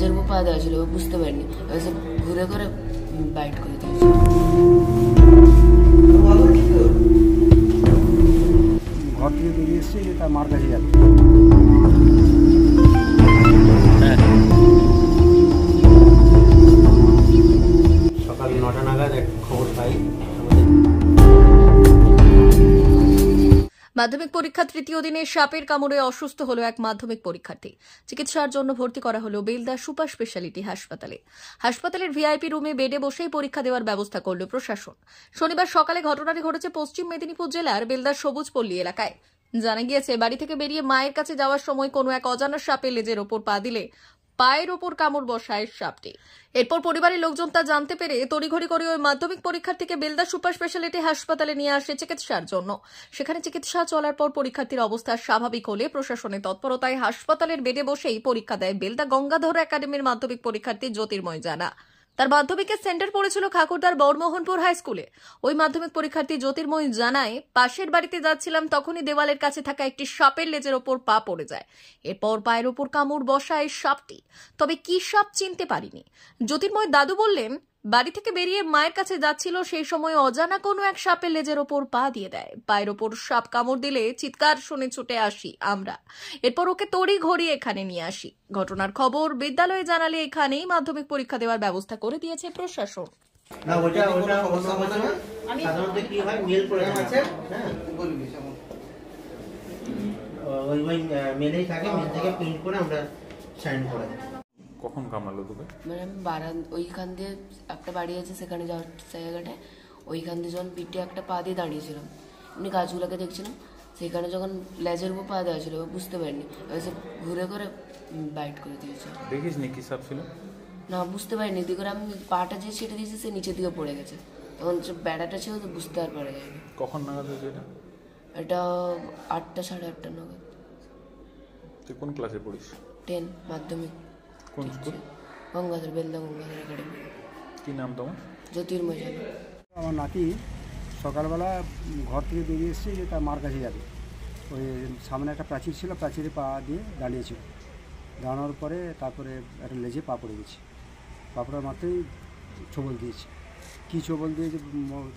লেজের উপর পা দেওয়া ছিল, বুঝতে পারিনি, ঘুরে করে বাইট করে দিয়েছে। ঘর থেকে বেরিয়ে এসছে যে তার মার কাছে যাবে। সকাল 9টা নাগাদ এক খবর পাই। মাধ্যমিক পরীক্ষা তৃতীয় দিনে সাপের কামড়ে অসুস্থ হলো এক মাধ্যমিক পরীক্ষার্থী। চিকিৎসার জন্য ভর্তি করা হলো বেলদা সুপার স্পেশালিটি হাসপাতালে। হাসপাতালের ভিআইপি রুমে বেডে বসেই পরীক্ষা দেওয়ার ব্যবস্থা করল প্রশাসন। শনিবার সকালে ঘটনাটি ঘটেছে পশ্চিম মেদিনীপুর জেলার বেলদার সবুজপল্লী এলাকায়। জানা গিয়েছে, বাড়ি থেকে বেরিয়ে মায়ের কাছে যাওয়ার সময় কোনো এক অজানা সাপের লেজের ওপর পা দিলে পায়ের ওপর কামড় বসায় সাপটি। এরপর পরিবারের লোকজন তা জানতে পেরে তড়িঘড়ি করে ওই মাধ্যমিক পরীক্ষার্থীকে বেলদা সুপার স্পেশালিটি হাসপাতালে নিয়ে আসে চিকিৎসার জন্য। সেখানে চিকিৎসা চলার পর পরীক্ষার্থীর অবস্থা স্বাভাবিক হলে প্রশাসনের তৎপরতায় হাসপাতালের বেডে বসেই পরীক্ষা দেয় বেলদা গঙ্গাধর একাডেমির মাধ্যমিক পরীক্ষার্থী জ্যোতির্ময় জানা। তার মাধ্যমিকের সেন্টার পড়েছিল খাকুরদার বড়মোহনপুর হাই স্কুলে। ওই মাধ্যমিক পরীক্ষার্থী জ্যোতির্ময় জানায়, পাশের বাড়িতে যাচ্ছিলাম, তখনই দেওয়ালের কাছে থাকা একটি সাপের লেজের ওপর পা পড়ে যায়। এরপর পায়ের ওপর কামড় বসায় সাপটি। তবে কি সাপ চিনতে পারিনি। জ্যোতির্ময় দাদু বললেন, বাড়ি থেকে বেরিয়ে মায়ের কাছে যাচ্ছিল, সেই সময় অজানা কোনো এক সাপের লেজের ওপর পা দিয়ে দেয়। পায়ের ওপর সাপ কামড় দিলে চিৎকার শুনে ছুটে আসি আমরা। এরপর ওকে তড়ি ঘড়ি এখানে নিয়ে আসি। ঘটনার খবর বিদ্যালয়ে জানালে এখানেই মাধ্যমিক পরীক্ষা দেওয়ার ব্যবস্থা করে দিয়েছে প্রশাসন। না, ওটা সাধারণত কি হয়, মেল করে আছে, হ্যাঁ, ওই মেলেই থাকে, মেল থেকে প্রিন্ট করে আমরা সাইন করে দিই। কখন কামড়ালো তোকে? মানে আমি ওইখান দিয়ে একটা বাড়ি আছে, সেখানে যাওয়ার জায়গাটায় ওইখান দিয়ে যখন পিঠে একটা পা দিয়ে দাঁড়িয়েছিলাম, এমনি গাছগুলোকে দেখছিলাম, সেখানে যখন লেজের উপর পা দেওয়া ছিল, বুঝতে পারিনি, ঘুরে করে বাইট করে দিয়েছে। দেখিস নি কি সাপ ছিল? না, বুঝতে পারিনি। দিয়ে করে আমি পাটা যে ছেটে দিয়েছি, সে নিচের দিকে পড়ে গেছে। তখন যে বেড়াটা ছিল তো বুঝতে আর পারা যায়নি। কখন নাগাদ হয়েছে এটা? এটা 8টা, 8:30 নাগাদ। তুই কোন ক্লাসে পড়িস? 10 মাধ্যমিক। কোন স্কুল? গঙ্গাধর, বেলদা গঙ্গাধর একাডেমি। কি নাম তোমার? জ্যোতির্ময় জানা। আমার নাতি সকালবেলা ঘর থেকে বেরিয়ে এসছে যে তার মার কাছে যাবে। ওই সামনে একটা প্রাচীর ছিল, প্রাচীরে পা দিয়ে দাঁড়িয়েছিল। দাঁড়ানোর পরে তারপরে একটা লেজে পা পড়ে গেছে। পা পড়ার মাত্রই ছোবল দিয়েছে। কী ছোবল দিয়েছে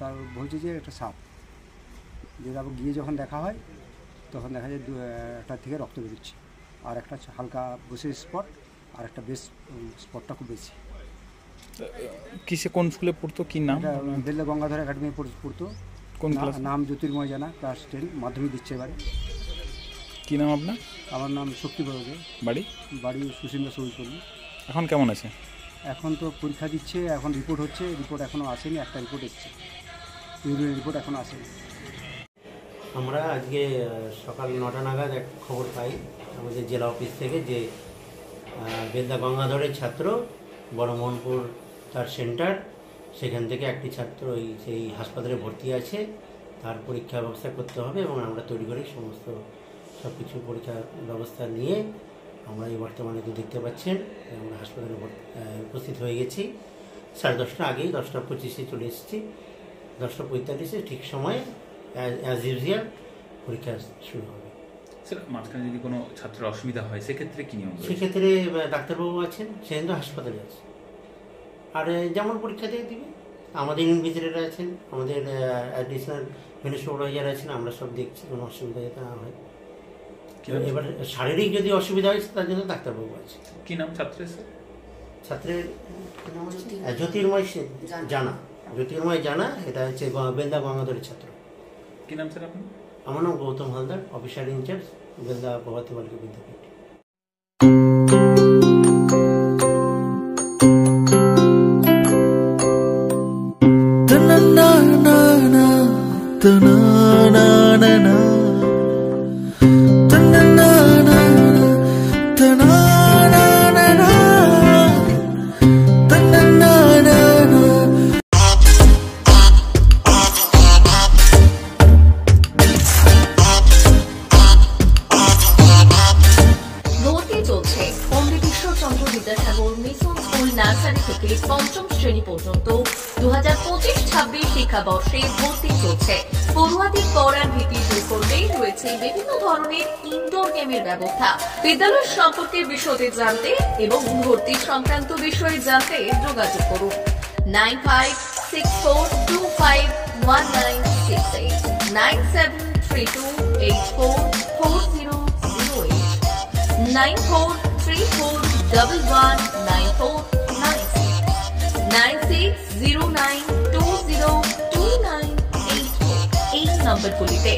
তার বলছে যে একটা সাপ। দিয়ে তারপর গিয়ে যখন দেখা হয়, তখন দেখা যায় একটা থেকে রক্ত বেরোচ্ছে, আর একটা হালকা বসে স্পট, আর একটা বেশ স্পটটা খুব বেশি। কিসে, কোন স্কুলে পড়তো, কি নাম? বেলদা গঙ্গাধর একাডেমি পড়তো। কোন ক্লাস? নাম জ্যোতির্ময় জানা, ক্লাস 10, মাধ্যমিক দিচ্ছে এবারে। কি নাম আপনার? আমার নাম শক্তি বড়দে। বাড়ি সুসিন্দা সবুজপল্লী। এখন কেমন আছে? এখন তো পরীক্ষা দিচ্ছে, এখন রিপোর্ট হচ্ছে, রিপোর্ট এখনও আসেনি। একটা রিপোর্ট এসছে, ইউরিনের রিপোর্ট এখনও আসেনি। আমরা আজকে সকাল 9টা নাগাদ এক খবর পাই আমাদের জেলা অফিস থেকে যে বেলদা গঙ্গাধরের ছাত্র বড়মোহনপুর তার সেন্টার, সেখান থেকে একটি ছাত্র সেই হাসপাতালে ভর্তি আছে, তার পরীক্ষা ব্যবস্থা করতে হবে এবং আমরা তৈরি করি সমস্ত সব কিছু পরীক্ষা ব্যবস্থা নিয়ে আমরা এই বর্তমানে তো দেখতে পাচ্ছেন আমরা হাসপাতালে উপস্থিত হয়ে গেছি। 10:30 আগেই 10:25-এ চলে এসেছি। 10:45-এ ঠিক সময়ে অ্যাজ ইউজুয়াল পরীক্ষা শুরু হবে। স্যার, মাঝখানে যদি কোনো ছাত্রের অসুবিধা হয় সেক্ষেত্রে কি নিয়ম? সেক্ষেত্রে ডাক্তারবাবু আছেন, সে কিন্তু হাসপাতালে আছে, আর যেমন পরীক্ষা দিয়ে দিবে। আমাদের ইনভিজিলেটর আছেন, আমাদের অ্যাডিশনাল সুপারভাইজার আছেন, আমরা সব দেখছি, কোনো অসুবিধা যাতে না হয়। এবার শারীরিক যদি অসুবিধা হয় তার জন্য ডাক্তারবাবু আছে। কি নাম ছাত্রের? স্যার, ছাত্রের জ্যোতির্ময় জানা। জ্যোতির্ময় জানা, এটা হচ্ছে বেলদা গঙ্গাধরের ছাত্র। কি নাম স্যার আপনি? আমার নাম গৌতম হালদার, অফিসার ইনচার্জ, বেলদা প্রভাতী বালিকা বিদ্যাপীঠ। বিদ্যাসাগর মিশন স্কুল নার্সারি থেকে পঞ্চম শ্রেণী পর্যন্ত 2025-26 শিক্ষাবর্ষে ভর্তি চলছে। পড়ুয়াদের পড়ার ভীতি দূর করতে রয়েছে বিভিন্ন ধরনের ইনডোর গেমের ব্যবস্থা। বিদ্যালয় সম্পর্কে বিশদে জানতে এবং ভর্তি সংক্রান্ত বিষয়ে জানতে যোগাযোগ করুন 9564251968 9732844008 9434119496 9609202984 এই নম্বরগুলিতে